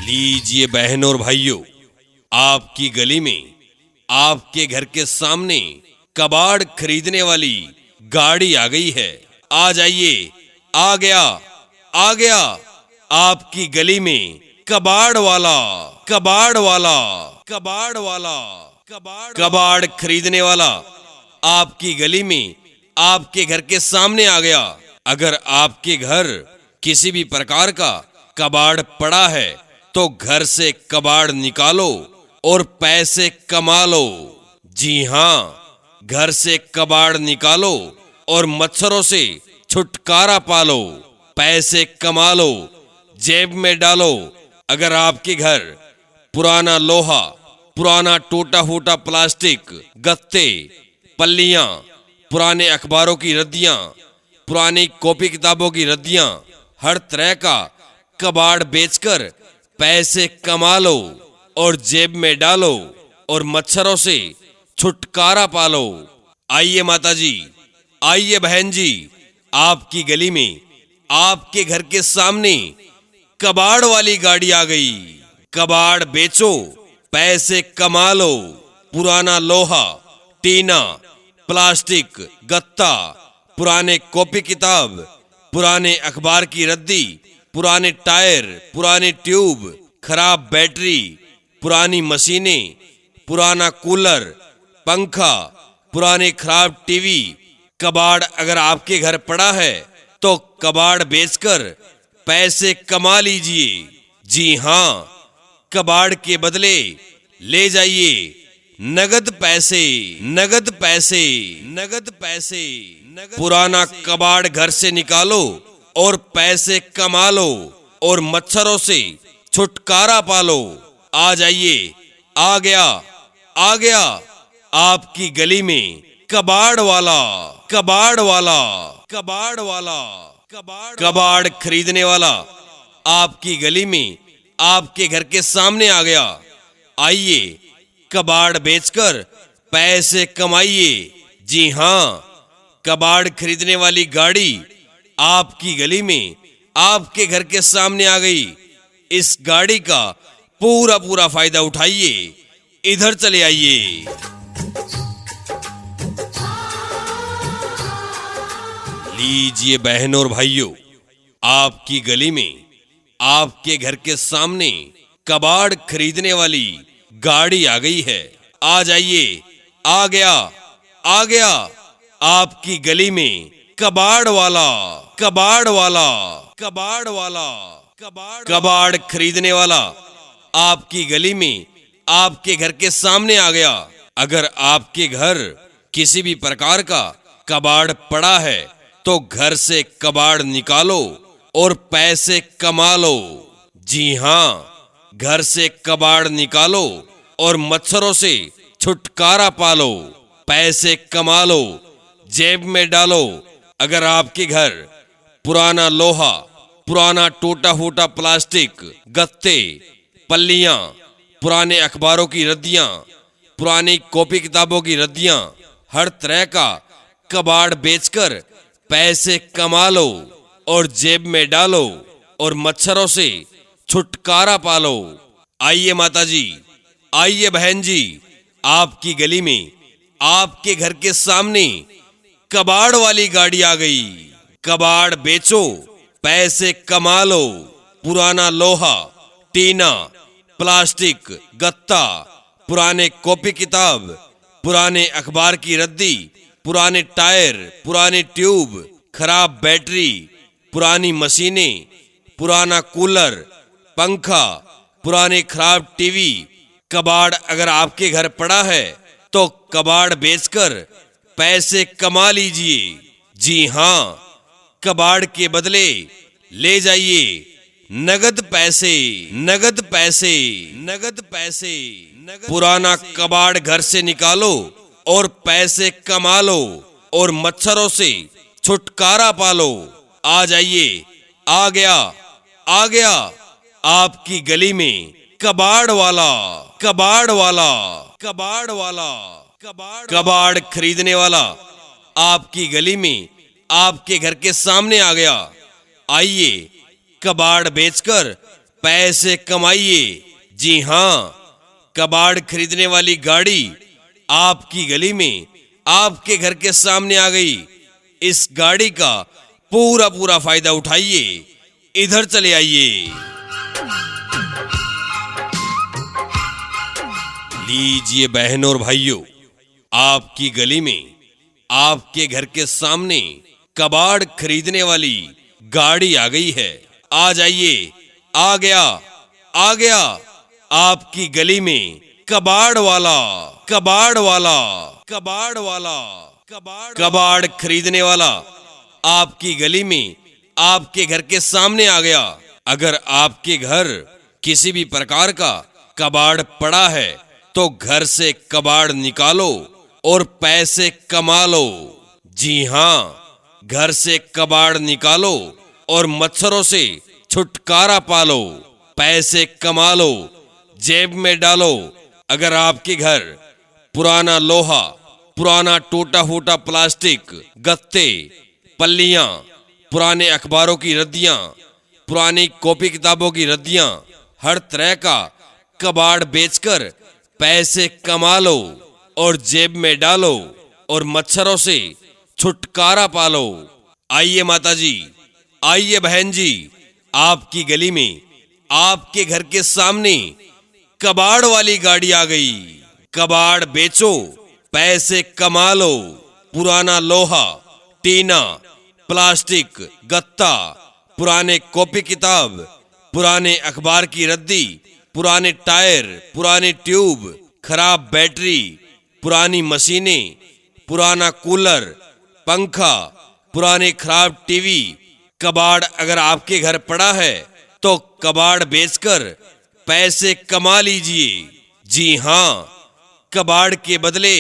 लीजिए बहनों और भाइयों, आपकी गली में, आपके घर के सामने कबाड़ खरीदने वाली गाड़ी आ गई है। आ जाइए, आ गया, आ गया आपकी गली में कबाड़ वाला, कबाड़ वाला, कबाड़ वाला, कबाड़ खरीदने वाला आपकी गली में, आपके घर के सामने आ गया। अगर आपके घर किसी भी प्रकार का कबाड़ पड़ा है तो घर से कबाड़ निकालो और पैसे कमा लो। जी हाँ, घर से कबाड़ निकालो और मच्छरों से छुटकारा पालो, पैसे कमा लो, जेब में डालो। अगर आपके घर पुराना लोहा, पुराना टूटा फूटा प्लास्टिक, गत्ते, पल्लियां, पुराने अखबारों की रद्दियां, पुरानी कॉपी किताबों की रद्दियां, हर तरह का कबाड़ बेचकर पैसे कमा लो और जेब में डालो और मच्छरों से छुटकारा पालो। आइए माताजी, आइए बहन जी, आपकी गली में, आपके घर के सामने कबाड़ वाली गाड़ी आ गई। कबाड़ बेचो, पैसे कमा लो। पुराना लोहा, टीना, प्लास्टिक, गत्ता, पुराने कॉपी किताब, पुराने अखबार की रद्दी, पुराने टायर, पुरानी ट्यूब, खराब बैटरी, पुरानी मशीनें, पुराना कूलर, पंखा, पुराने खराब टीवी, कबाड़ अगर आपके घर पड़ा है तो कबाड़ बेचकर पैसे कमा लीजिए। जी हाँ, कबाड़ के बदले ले जाइए नगद पैसे, नगद पैसे, नगद पैसे। पुराना कबाड़ घर से निकालो और पैसे कमा लो और मच्छरों से छुटकारा पालो। आ जाइए, आ गया, आ गया आपकी गली में कबाड़ वाला, कबाड़ वाला, कबाड़ वाला, कबाड़ खरीदने वाला आपकी गली में, आपके घर के सामने आ गया। आइए, कबाड़ बेचकर पैसे कमाइए। जी हाँ, कबाड़ खरीदने वाली गाड़ी आपकी गली में, आपके घर के सामने आ गई। इस गाड़ी का पूरा पूरा फायदा उठाइए। इधर चले आइए। लीजिए बहनों और भाइयों, आपकी गली में, आपके घर के सामने कबाड़ खरीदने वाली गाड़ी आ गई है। आ जाइए, आ गया, आ गया आपकी गली में कबाड़ वाला, कबाड़ वाला, कबाड़ वाला, कबाड़ खरीदने वाला आपकी गली में, आपके घर के सामने आ गया। अगर आपके घर किसी भी प्रकार का कबाड़ पड़ा है तो घर से कबाड़ निकालो और पैसे कमा लो। जी हाँ, घर से कबाड़ निकालो और मच्छरों से छुटकारा पालो, पैसे कमा लो, जेब में डालो। अगर आपके घर पुराना लोहा, पुराना टूटा फूटा प्लास्टिक, गत्ते, पल्लियां, पुराने अखबारों की रद्दियां, पुरानी कॉपी किताबों की रद्दियां, हर तरह का कबाड़ बेचकर पैसे कमा लो और जेब में डालो और मच्छरों से छुटकारा पालो। आइए माताजी, आइए बहन जी, आपकी गली में, आपके घर के सामने कबाड़ वाली गाड़ी आ गई। कबाड़ बेचो, पैसे कमा लो। पुराना लोहा, टीना, प्लास्टिक, गत्ता, पुराने कॉपी किताब, पुराने अखबार की रद्दी, पुराने टायर, पुरानी ट्यूब, खराब बैटरी, पुरानी मशीनें, पुराना कूलर, पंखा, पुराने खराब टीवी, कबाड़ अगर आपके घर पड़ा है तो कबाड़ बेचकर पैसे कमा लीजिए। जी हाँ, कबाड़ के बदले ले जाइए नगद पैसे, नगद पैसे, नगद पैसे। पुराना कबाड़ घर से निकालो और पैसे कमा लो और मच्छरों से छुटकारा पालो। आ जाइए, आ गया, आ गया आपकी गली में कबाड़ वाला, कबाड़ वाला, कबाड़ वाला, कबाड़ खरीदने वाला आपकी गली में, आपके घर के सामने आ गया। आइए, कबाड़ बेचकर पैसे कमाइए। जी हाँ, कबाड़ खरीदने वाली गाड़ी आपकी गली में, आपके घर के सामने आ गई। इस गाड़ी का पूरा पूरा फायदा उठाइए। इधर चले आइए। लीजिए बहनों और भाइयों, आपकी गली में, आपके घर के सामने कबाड़ खरीदने वाली गाड़ी आ गई है। आ जाइए, आ गया, आ गया आपकी गली में कबाड़ वाला, कबाड़ वाला, कबाड़ वाला, कबाड़ खरीदने वाला आपकी गली में, आपके घर के सामने आ गया। अगर आपके घर किसी भी प्रकार का कबाड़ पड़ा है तो घर से कबाड़ निकालो और पैसे कमा लो। जी हाँ, घर से कबाड़ निकालो और मच्छरों से छुटकारा पालो। पैसे कमा लो, जेब में डालो। अगर आपके घर पुराना लोहा, पुराना टूटा फूटा प्लास्टिक, गत्ते, पल्लियां, पुराने अखबारों की रद्दियां, पुरानी कॉपी किताबों की रद्दियां, हर तरह का कबाड़ बेचकर पैसे कमा लो और जेब में डालो और मच्छरों से छुटकारा पालो। आइए माताजी, आइए बहन जी, आपकी गली में, आपके घर के सामने कबाड़ वाली गाड़ी आ गई। कबाड़ बेचो, पैसे कमा लो। पुराना लोहा, टीना, प्लास्टिक, गत्ता, पुराने कॉपी किताब, पुराने अखबार की रद्दी, पुराने टायर, पुरानी ट्यूब, खराब बैटरी, पुरानी मशीनें, पुराना कूलर, पंखा, पुराने खराब टीवी। कबाड़ अगर आपके घर पड़ा है तो कबाड़ बेचकर पैसे कमा लीजिए। जी हाँ, कबाड़ के बदले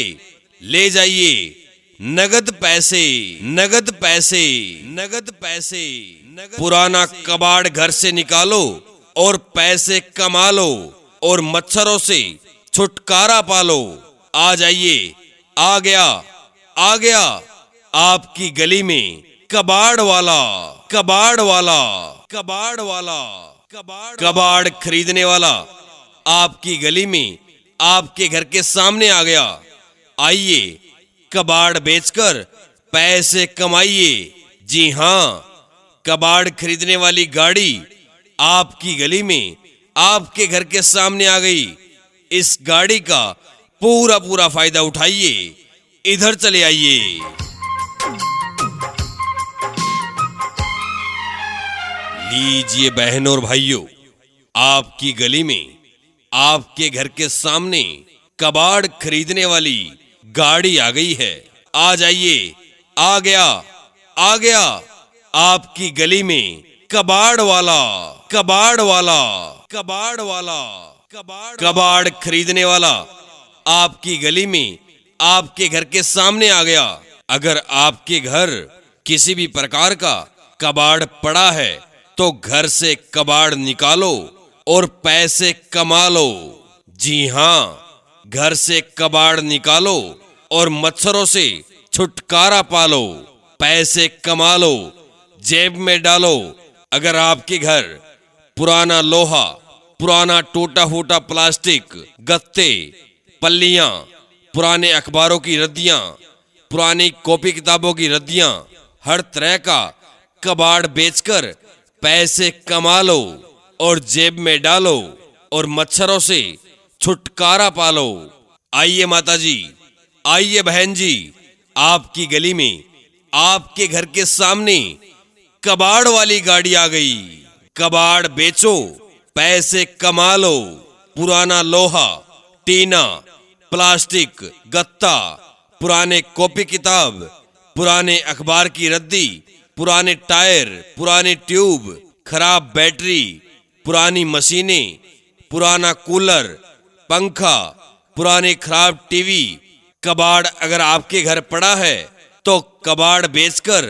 ले जाइए नगद पैसे, नगद पैसे, नगद पैसे। पुराना कबाड़ घर से निकालो और पैसे कमा लो और मच्छरों से छुटकारा पालो। आ जाइए, आ गया, आ गया आपकी गली में कबाड़ वाला, कबाड़ वाला, कबाड़ वाला, कबाड़ खरीदने वाला आपकी गली में, आपके घर के सामने आ गया। आइए, कबाड़ बेचकर पैसे कमाइए। जी हाँ, कबाड़ खरीदने वाली गाड़ी आपकी गली में, आपके घर के सामने आ गई। इस गाड़ी का पूरा पूरा फायदा उठाइए। इधर चले आइए। लीजिए बहनों और भाइयों, आपकी गली में, आपके घर के सामने कबाड़ खरीदने वाली गाड़ी आ गई है। आ जाइए, आ गया, आ गया आपकी गली में कबाड़ वाला, कबाड़ वाला, कबाड़ वाला, कबाड़ खरीदने वाला आपकी गली में, आपके घर के सामने आ गया। अगर आपके घर किसी भी प्रकार का कबाड़ पड़ा है तो घर से कबाड़ निकालो और पैसे कमा लो। जी हाँ, घर से कबाड़ निकालो और मच्छरों से छुटकारा पालो। पैसे कमा लो, जेब में डालो। अगर आपके घर पुराना लोहा, पुराना टूटा फूटा प्लास्टिक, गत्ते, पल्लियां, पुराने अखबारों की रद्दियां, पुरानी कॉपी किताबों की रद्दियां, हर तरह का कबाड़ बेचकर पैसे कमा लो और जेब में डालो और मच्छरों से छुटकारा पालो। आइए माताजी, आइए बहन जी, आपकी गली में, आपके घर के सामने कबाड़ वाली गाड़ी आ गई। कबाड़ बेचो, पैसे कमा लो। पुराना लोहा, टीना, प्लास्टिक, गत्ता, पुराने कॉपी किताब, पुराने अखबार की रद्दी, पुराने टायर, पुरानी ट्यूब, खराब बैटरी, पुरानी मशीनें, पुराना कूलर, पंखा, पुरानी खराब टीवी। कबाड़ अगर आपके घर पड़ा है तो कबाड़ बेचकर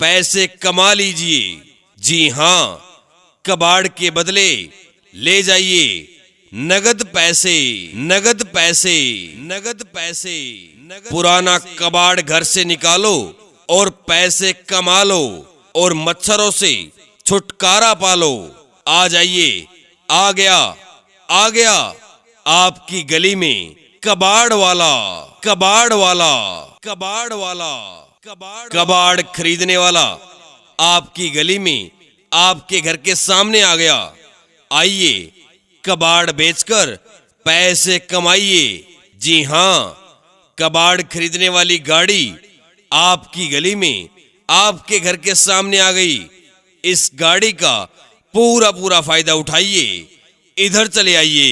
पैसे कमा लीजिए। जी हाँ, कबाड़ के बदले ले जाइए नगद पैसे, नगद पैसे, नगद पैसे। पुराना कबाड़ घर से निकालो और पैसे कमा लो और मच्छरों से छुटकारा पालो। आ जाइए, आ गया, आ गया आपकी गली में कबाड़ वाला, कबाड़ वाला, कबाड़ वाला, कबाड़ खरीदने वाला आपकी गली में आपके घर के सामने आ गया। आइए कबाड़ बेचकर पैसे कमाइए। जी हां, कबाड़ खरीदने वाली गाड़ी आपकी गली में आपके घर के सामने आ गई। इस गाड़ी का पूरा पूरा फायदा उठाइए। इधर चले आइए।